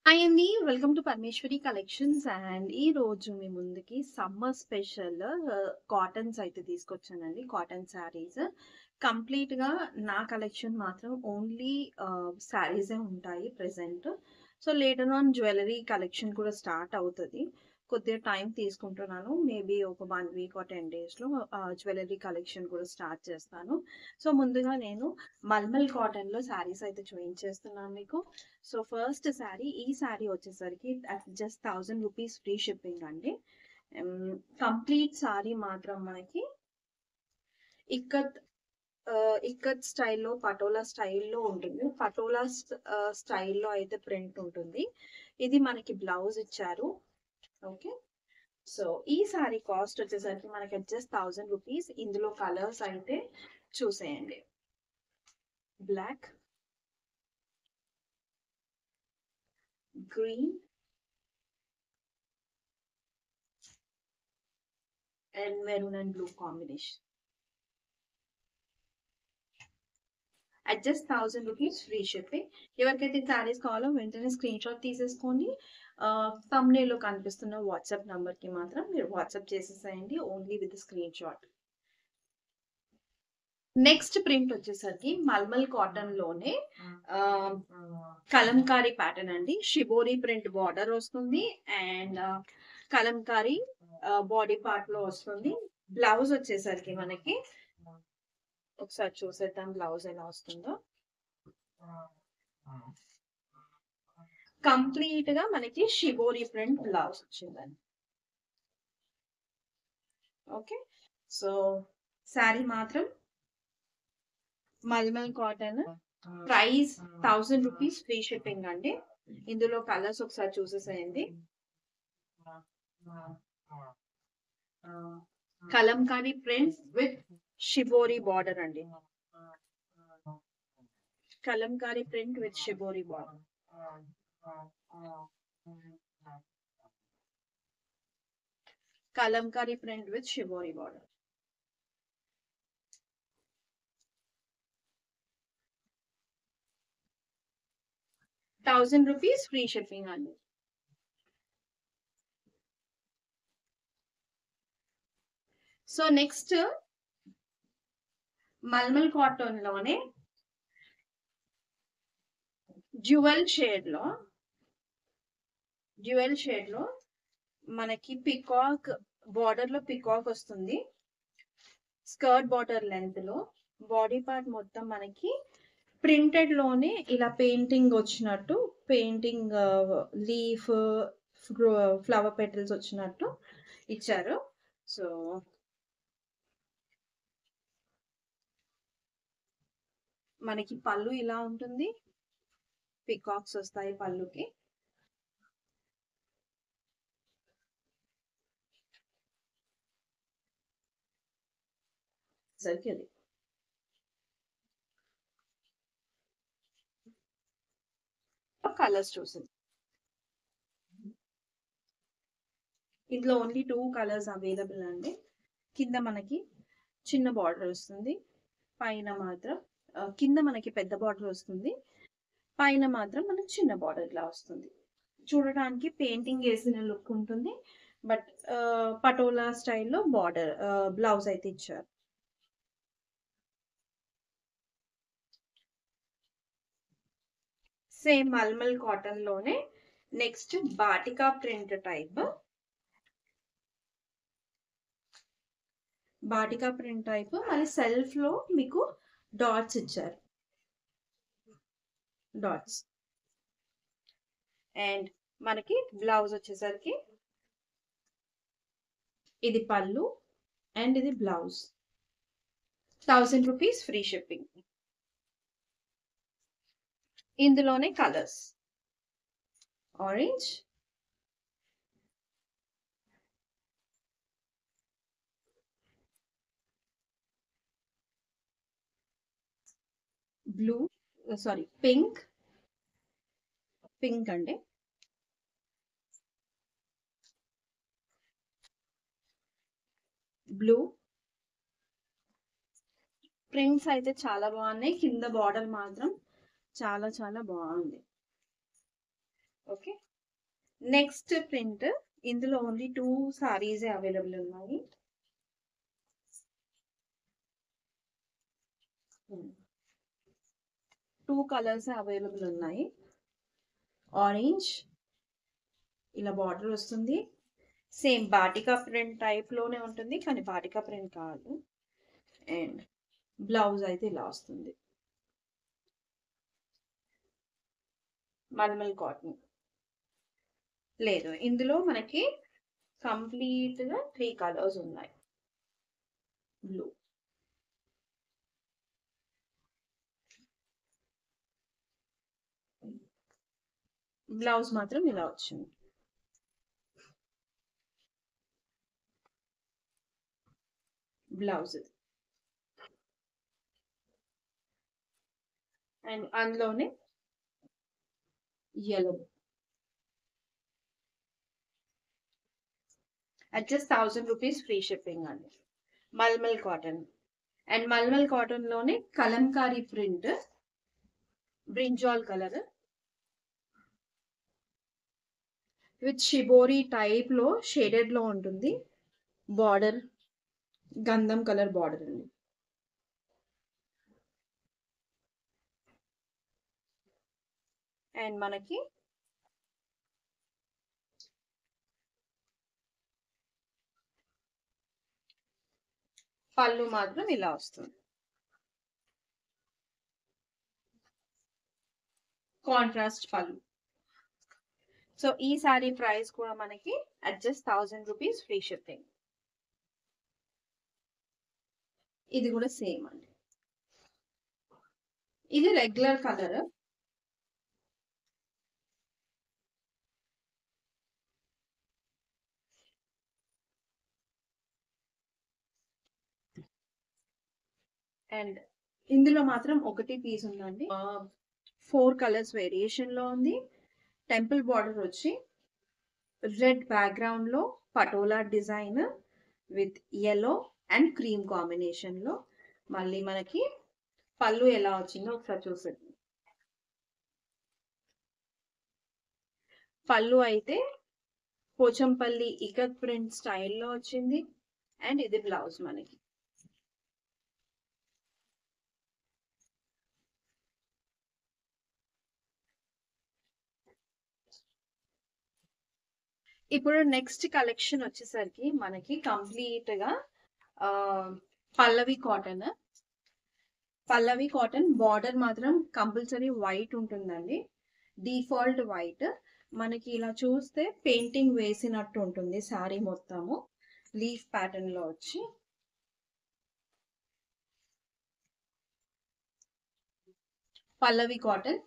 Hi అండి. Welcome to Parameshwari collections. And ఈ రోజు మీ ముందుకి సమ్మర్ స్పెషల్ కాటన్స్ అయితే తీసుకొచ్చానండి. కాటన్ శారీస్ కంప్లీట్‌గా నా కలెక్షన్ మాత్రం ఓన్లీ శారీసే ఉంటాయి present. So later on jewellery collection కూడా స్టార్ట్ అవుతది. కొద్దిగా టైం తీసుకుంటున్నాను. మేబీ ఒక 1 వీక్ ఆర్ 10 డేస్‌లో జ్యువెలరీ కలెక్షన్ కూడా స్టార్ట్ చేస్తాను. సో ముందుగా నేను మల్మల్ కాటన్‌లో శారీస్ అయితే చూయించేస్తున్నాను మీకు. సో ఫస్ట్ శారీ ఈ శారీ వచ్చేసరికి జస్ట్ 1000 రూపీస్ ఫ్రీ షిప్పింగ్ అండి. కంప్లీట్ శారీ మాత్రం మనకి ఇక్కత్ ఇక్కత్ స్టైల్లో పటోలా స్టైల్లో ఉంటుంది. పటోలా స్టైల్లో అయితే ప్రింట్ ఉంటుంది. ఇది మనకి బ్లౌజ్ ఇచ్చారు. ఓకే. సో ఈ శారీ కాస్ట్ వచ్చేసరికి మనకి జస్ట్ 1000 రూపీస్. ఇందులో కలర్స్ అయితే చూసేయండి. Black, green and maroon and blue combination. At just 1000 rupees free shipping. ఎవరికైతే శారీస్ కావాలో వెంటనే స్క్రీన్ షాట్ తీసేసుకోండి. థంబ్నెయిల్లో కనిపిస్తున్న వాట్సాప్ నంబర్కి మాత్రం మీరు వాట్సాప్ చేసేసేయండి only with screen shot. Next print వచ్చేసరికి మల్మల్ కాటన్ లోనే కలంకారీ ప్యాటర్న్ అండి. షిబోరి ప్రింట్ బార్డర్ వస్తుంది అండ్ కలంకారీ బాడీ పార్ట్ లో వస్తుంది. బ్లౌజ్ వచ్చేసరికి మనకి ఒకసారి చూసేద్దాం బ్లౌజ్ ఎలా వస్తుందో. కంప్లీట్ గా మనకి షిబోరి ప్రింట్ బ్లౌజ్ వచ్చిందండి. ఓకే. సో శారీ మాత్రం mulmul cotton, price 1000 rupees free shipping అండి. ఇందులో కలర్స్ ఒకసారి చూసేసేయండి. Kalamkari print with shibori border అండి. Kalamkari print with shibori border. Kalamkari print with shibori border. ₹1000 free shipping అండి. సో నెక్స్ట్ మల్మల్ కాటన్ లోనే డ్యూయల్ షేడ్ లో మనకి పికాక్ బార్డర్ లో పికాక్ వస్తుంది. స్కర్ట్ బార్డర్ లెంత్ లో బాడీ పార్ట్ మొత్తం మనకి ప్రింటెడ్ లోనే ఇలా పెయింటింగ్ వచ్చినట్టు, పెయింటింగ్ లీఫ్ ఫ్లవర్ పెటల్స్ వచ్చినట్టు ఇచ్చారు. సో మనకి పళ్ళు ఇలా ఉంటుంది. పికాక్స్ వస్తాయి పళ్ళుకి. సరిగ్గా కలర్స్ చూసింది. ఇందులో ఓన్లీ 2 కలర్స్ అవైలబుల్ అండి. కింద మనకి చిన్న బార్డర్ వస్తుంది, పైన మాత్రం కింద మనకి పెద్ద బార్డర్ వస్తుంది, పైన మాత్రం మనకి చిన్న బార్డర్ ఇలా వస్తుంది. చూడటానికి పెయింటింగ్ వేసిన లుక్ ఉంటుంది. బట్ పటోలా స్టైల్లో బార్డర్ బ్లౌజ్ అయితే ఇచ్చారు. సేమ్ మల్మల్ కాటన్ లోనే next batik print type. Batik print type మళ్ళీ సెల్ఫ్ లో మీకు డాట్స్ ఇచ్చారు. డాట్స్ అండ్ మనకి బ్లౌజ్ వచ్చేసరికి ఇది పళ్ళు అండ్ ఇది బ్లౌజ్. 1000 rupees free shipping. ఇందులోనే colours orange, blue, sorry pink అండి, బ్లూ. ప్రింట్స్ అయితే చాలా బాగున్నాయి. కింద బార్డర్ మాత్రం చాలా చాలా బాగుంది. ఓకే. నెక్స్ట్ ప్రింట్, ఇందులో ఓన్లీ 2 సారీస్ అవైలబుల్ ఉన్నాయి. 2 కలర్స్ అవైలబుల్ ఉన్నాయి. ఆరెంజ్ ఇలా బార్డర్ వస్తుంది. సేమ్ బాటికా ప్రింట్ టైప్ లోనే ఉంటుంది, కానీ బాటికా ప్రింట్ కాదు. అండ్ బ్లౌజ్ అయితే ఇలా వస్తుంది, మల్మల్ కాటన్. లేదు, ఇందులో మనకి కంప్లీట్ గా 3 కలర్స్ ఉన్నాయి. బ్లూ, బ్లౌజ్ మాత్రం ఇలా వచ్చింది. బ్లౌజ్ అండ్ అందులోనే yellow. At just 1000 rupees free shipping అండి. Mulmul cotton. And mulmul cotton లోనే Kalamkari print, brinjal colour with shibori type లో షేడెడ్ లో ఉంటుంది. బార్డర్ గంధం కలర్ బార్డర్ అండి. అండ్ మనకి పళ్ళు మాత్రం ఇలా వస్తుంది, కాంట్రాస్ట్ పళ్ళు. సో ఈ సారీ ప్రైస్ కూడా మనకి అడ్జస్ట్ 1000 రూపీస్ ఫ్రీ షిప్పింగ్. ఇది కూడా సేమ్ అండి. ఇది రెగ్యులర్ కలర్. అండ్ ఇందులో మాత్రం ఒకటి పీస్ ఉందండి. 4 కలర్స్ వేరియేషన్ లో ఉంది. టెంపుల్ బార్డర్ వచ్చి రెడ్ బ్యాక్గ్రౌండ్ లో patola design with yellow and cream combination లో. మళ్ళీ మనకి పళ్ళు ఎలా వచ్చిందో ఒకసారి చూసేది. పళ్ళు అయితే పోచంపల్లి ఇకత్ ప్రింట్ స్టైల్లో వచ్చింది. అండ్ ఇది బ్లౌజ్ మనకి. ఇప్పుడు నెక్స్ట్ కలెక్షన్ వచ్చేసరికి మనకి కంప్లీట్ గా పల్లవి కాటన్. పల్లవి కాటన్ బార్డర్ మాత్రం కంపల్సరీ వైట్ ఉంటుందండి, డిఫాల్ట్ వైట్. మనకి ఇలా చూస్తే పెయింటింగ్ వేసినట్టు ఉంటుంది శారీ మొత్తము, లీఫ్ ప్యాటర్న్ లో వచ్చి. పల్లవి కాటన్.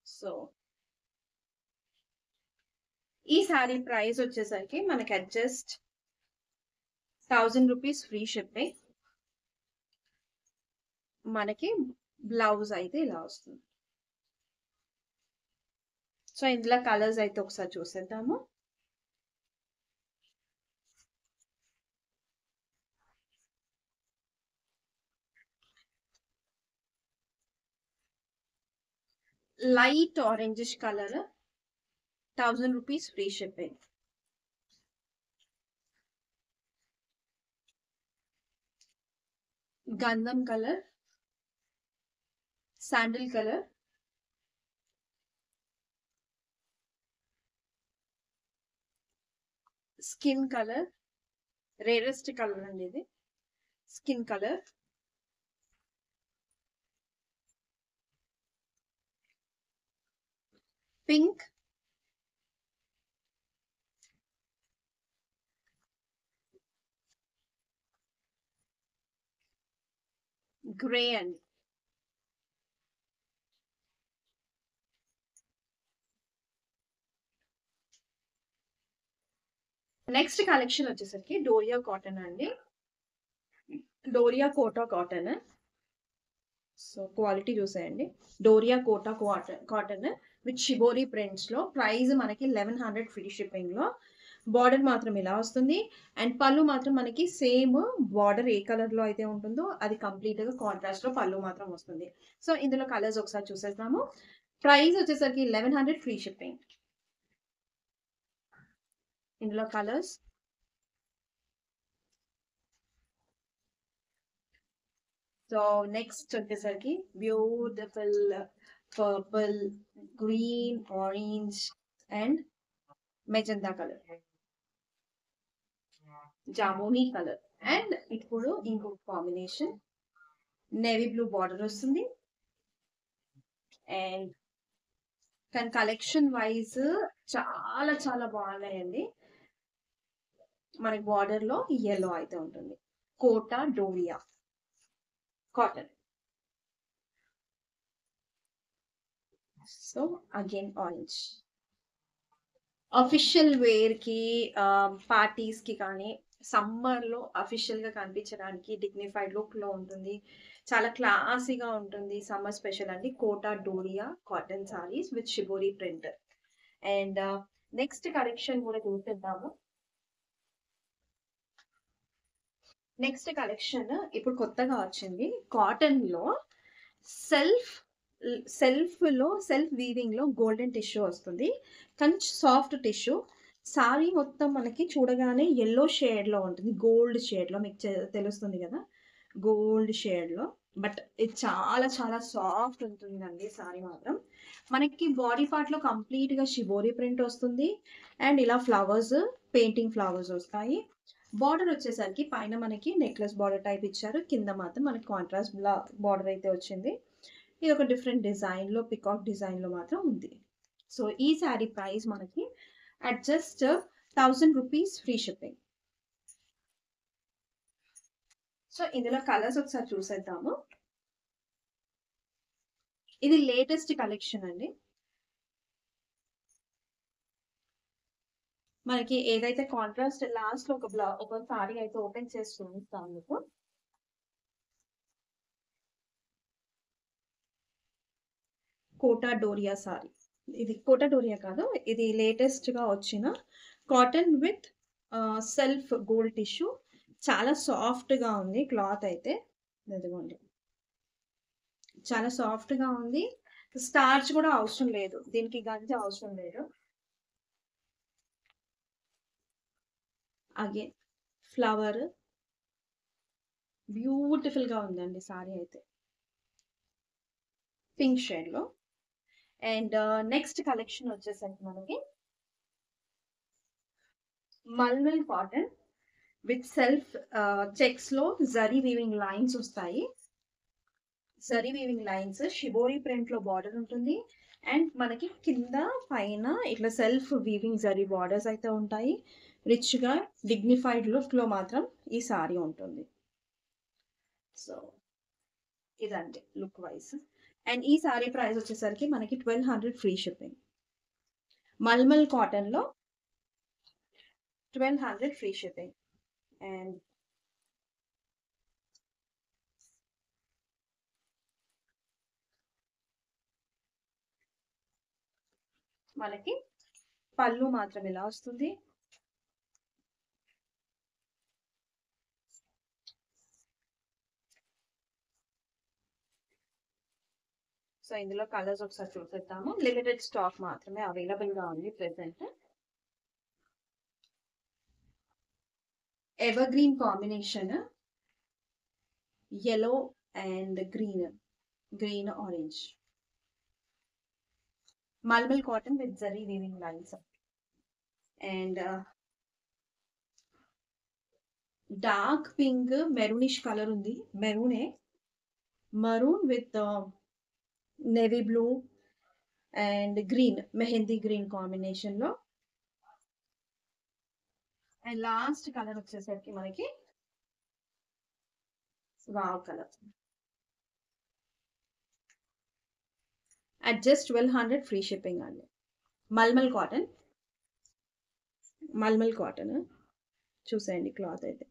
సో ఈ శారీ ప్రైస్ వచ్చేసరికి మనకి అడ్జస్ట్ 1000 రూపీస్ ఫ్రీ షిప్పింగ్. మనకి బ్లౌజ్ అయితే ఇలా వస్తుంది. సో ఇందులో కలర్స్ అయితే ఒకసారి చూసేద్దాము. Light orangish colour, 1000 rupees free shipping. గంధం colour, sandal colour, skin colour, rarest colour అండి ఇది, స్కిన్ కలర్, పింక్, గ్రే అండి. నెక్స్ట్ కలెక్షన్ వచ్చేసరికి డోరియా కాటన్ అండి. Doria Kota cotton. So quality చూసేయండి. Doria Kota cotton with shibori prints లో. ప్రైస్ మనకి 1100 ఫ్రీ షిప్పింగ్ లో. బార్డర్ మాత్రం ఇలా వస్తుంది. అండ్ పళ్ళు మాత్రం మనకి సేమ్ బార్డర్ ఏ కలర్ లో అయితే ఉంటుందో అది కంప్లీట్ గా కాంట్రాస్ట్ లో పళ్ళు మాత్రం వస్తుంది. సో ఇందులో కలర్స్ ఒకసారి చూసేద్దాము. ప్రైస్ వచ్చేసరికి 1100 ఫ్రీ షిప్పింగ్. ఇందులో కలర్స్ సో నెక్స్ట్ వచ్చేసరికి beautiful purple, green, orange and magenta colour, జామునీ కలర్ అండ్ ఇప్పుడు ఇంకొక కాంబినేషన్ నేవీ బ్లూ బార్డర్ వస్తుంది. అండ్ కానీ కలెక్షన్ వైజ్ చాలా చాలా బాగున్నాయండి. మనకి బార్డర్ లో yellow అయితే ఉంటుంది. Kota Doria cotton. So again orange. Official wear కి, పార్టీస్ కి కానీ సమ్మర్ లో అఫీషియల్ గా కనిపించడానికి డిగ్నిఫైడ్ లుక్ లో ఉంటుంది. చాలా క్లాసీగా ఉంటుంది. సమ్మర్ స్పెషల్ అండి Kota Doria cotton saris with shibori print. And next collection కూడా చూపిద్దాము. నెక్స్ట్ కలెక్షన్ ఇప్పుడు కొత్తగా వచ్చింది. కాటన్ లో సెల్ఫ్ సెల్ఫ్ వీవింగ్ లో గోల్డెన్ టిష్యూ వస్తుంది. కానీ సాఫ్ట్ టిష్యూ. సారీ మొత్తం మనకి చూడగానే ఎల్లో షేడ్ లో ఉంటుంది. గోల్డ్ షేడ్ లో మీకు తెలుస్తుంది కదా, గోల్డ్ షేడ్ లో. బట్ ఇది చాలా చాలా సాఫ్ట్ ఉంటుందండి సారీ మాత్రం. మనకి బాడీ పార్ట్ లో కంప్లీట్ గా షిబోరి ప్రింట్ వస్తుంది. అండ్ ఇలా ఫ్లవర్స్, పెయింటింగ్ ఫ్లవర్స్ వస్తాయి. బార్డర్ వచ్చేసరికి పైన మనకి నెక్లెస్ బార్డర్ టైప్ ఇచ్చారు. కింద మాత్రం మనకి కాంట్రాస్ట్ బార్డర్ అయితే వచ్చింది. ఇది ఒక డిఫరెంట్ డిజైన్ లో, పికాక్ డిజైన్ లో మాత్రం ఉంది. సో ఈ శారీ ప్రైస్ మనకి at just 1000 rupees free shipping. So ఇందులో కలర్స్ ఒకసారి చూసేద్దాము. ఇది లేటెస్ట్ కలెక్షన్ అండి. మనకి ఏదైతే కాంట్రాస్ట్ లాస్ట్ లో ఒక సారీ అయితే ఓపెన్ చేసి చూపిస్తాను మీకు. కోటా డోరియా సారీ. ఇది కోటా డోరియా కాదు, ఇది లేటెస్ట్ గా వచ్చిన cotton with self gold tissue. చాలా సాఫ్ట్ గా ఉంది క్లాత్ అయితే. ఇదిగోండి, చాలా సాఫ్ట్ గా ఉంది. స్టార్చ్ కూడా అవసరం లేదు, దీనికి గంజి అవసరం లేదు. అగైన్ ఫ్లవర్, బ్యూటిఫుల్ గా ఉందండి సారీ అయితే, పింక్ షేడ్ లో. అండ్ నెక్స్ట్ కలెక్షన్ వచ్చేసరికి మనకి mulmul cotton with self checks లో జరీ వీవింగ్ లైన్స్ వస్తాయి. Zari weaving lines, shibori print లో బార్డర్ ఉంటుంది. అండ్ మనకి కింద పైన ఇట్లా సెల్ఫ్ వీవింగ్ జరీ బార్డర్స్ అయితే ఉంటాయి. రిచ్ గా డిగ్నిఫైడ్ లుక్ లో మాత్రం ఈ సారీ ఉంటుంది. సో ఇదండి లుక్ వైజ్. అండ్ ఈ సారీ ప్రైస్ వచ్చేసరికి మనకి 1200 ఫ్రీ షిప్పింగ్. మల్మల్ కాటన్ లో 1200 ఫ్రీ షిప్పింగ్. అండ్ మనకి పళ్ళు మాత్రం ఇలా వస్తుంది. సో ఇందులో కలర్స్ ఒకసారి చూసేద్దాము. లిమిటెడ్ స్టాక్ మాత్రమే అవైలబుల్ గా ఉంది present. Ever green combination, yellow and green orange. Malmal cotton with zari weaving lines. And dark pink maroonish color undi, maroon with navy blue and green, mehendi green combination lo. And last color వచ్చేసరికి మనకి wow colour. at just 1200 free shipping అండి. Mulmul cotton చూసేయండి cloth అయితే.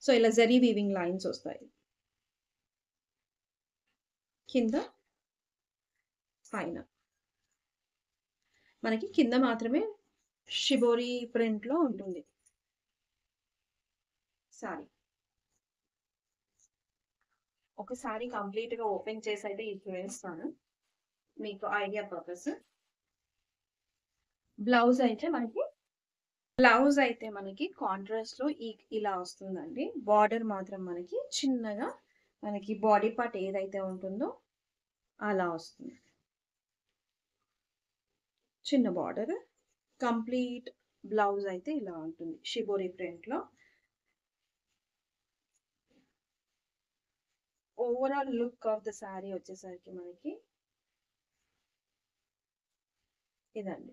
So ఇలా zari weaving lines వస్తాయి కింద పైన. మనకి కింద మాత్రమే షిబోరి ప్రింట్ లో ఉంటుంది సారీ. ఒకసారి కంప్లీట్ గా ఓపెన్ చేసి అయితే ఇది చూపిస్తాను. మీకు ఐడియా పర్పస్. బ్లౌజ్ అయితే మనకి బ్లౌజ్ అయితే మనకి కాంట్రాస్ట్‌లో ఇలా వస్తుందండి. బార్డర్ మాత్రం మనకి చిన్నగా మనకి బాడీ పార్ట్ ఏదైతే ఉంటుందో అలా వస్తుంది. చిన్న బార్డర్. కంప్లీట్ బ్లౌజ్ అయితే ఇలా ఉంటుంది షిబోరి ప్రింట్‌లో. Overall look of the sari వచ్చేసరికి మనకి ఇదండి.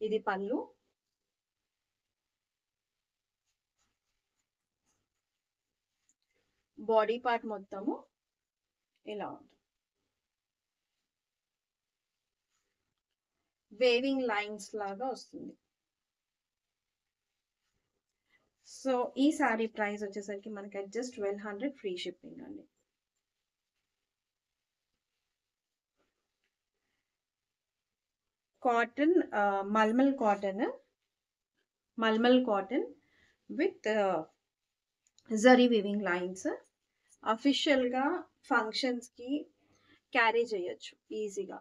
ఇది పళ్ళు. బాడీ పార్ట్ మొత్తము ఇలా ఉంటుంది. వేవింగ్ లైన్స్ లాగా వస్తుంది. సో ఈ శారీ ప్రైస్ వచ్చేసరికి మనకి జస్ట్ 1200 ఫ్రీ షిప్పింగ్ అండి. Cotton mulmul cotton with zari weaving lines. అఫీషియల్‌గా ఫంక్షన్స్‌కి క్యారీ చేయొచ్చు ఈజీగా.